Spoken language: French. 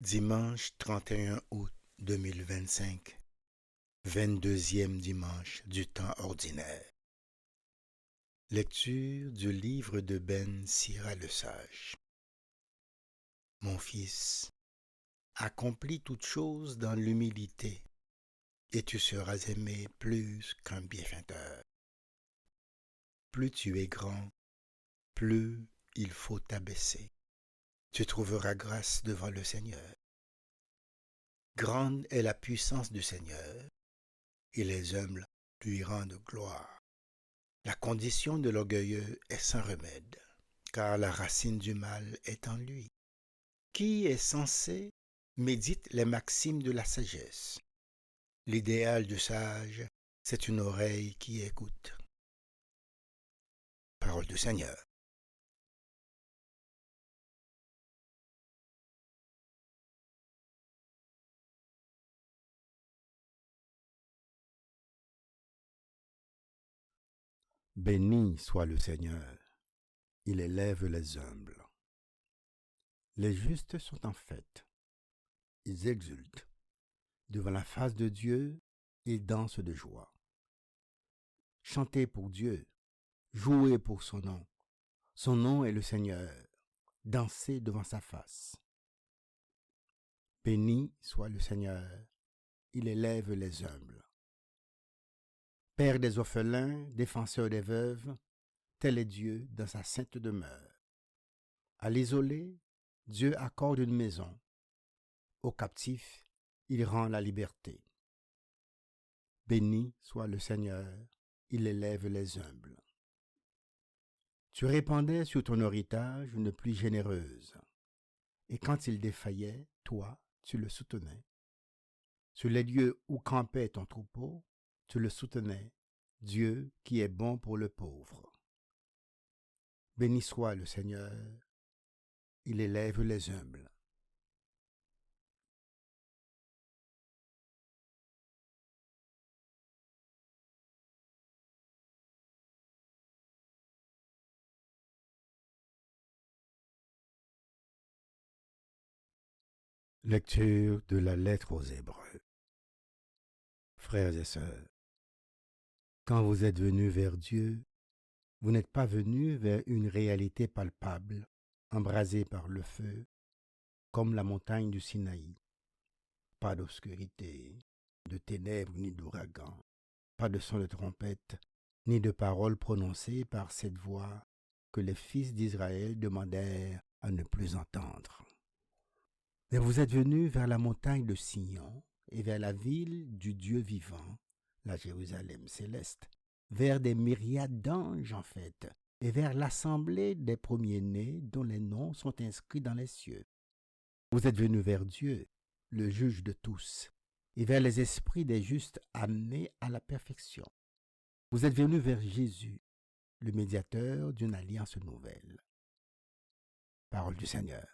Dimanche 31 août 2025, 22e dimanche du temps ordinaire. Lecture du livre de Ben Sira le Sage. Mon fils, accomplis toutes choses dans l'humilité, et tu seras aimé plus qu'un bienfaiteur. Plus tu es grand, plus il faut t'abaisser. Tu trouveras grâce devant le Seigneur. Grande est la puissance du Seigneur, et les humbles lui rendent gloire. La condition de l'orgueilleux est sans remède, car la racine du mal est en lui. Qui est censé médite les maximes de la sagesse. L'idéal du sage, c'est une oreille qui écoute. Parole du Seigneur. Béni soit le Seigneur, il élève les humbles. Les justes sont en fête, ils exultent. Devant la face de Dieu, ils dansent de joie. Chantez pour Dieu, jouez pour son nom. Son nom est le Seigneur, dansez devant sa face. Béni soit le Seigneur, il élève les humbles. Père des orphelins, défenseur des veuves, tel est Dieu dans sa sainte demeure. À l'isolé, Dieu accorde une maison. Aux captifs, il rend la liberté. Béni soit le Seigneur, il élève les humbles. Tu répandais sur ton héritage une pluie généreuse, et quand il défaillait, toi, tu le soutenais. Sur les lieux où campait ton troupeau, tu le soutenais, Dieu qui est bon pour le pauvre. Béni soit le Seigneur, il élève les humbles. Lecture de la lettre aux Hébreux. Frères et sœurs, quand vous êtes venus vers Dieu, vous n'êtes pas venus vers une réalité palpable, embrasée par le feu, comme la montagne du Sinaï. Pas d'obscurité, de ténèbres ni d'ouragan, pas de son de trompette, ni de paroles prononcées par cette voix que les fils d'Israël demandèrent à ne plus entendre. Mais vous êtes venus vers la montagne de Sion et vers la ville du Dieu vivant, la Jérusalem céleste, vers des myriades d'anges en fait, et vers l'assemblée des premiers-nés dont les noms sont inscrits dans les cieux. Vous êtes venus vers Dieu, le juge de tous, et vers les esprits des justes amenés à la perfection. Vous êtes venus vers Jésus, le médiateur d'une alliance nouvelle. Parole du Seigneur.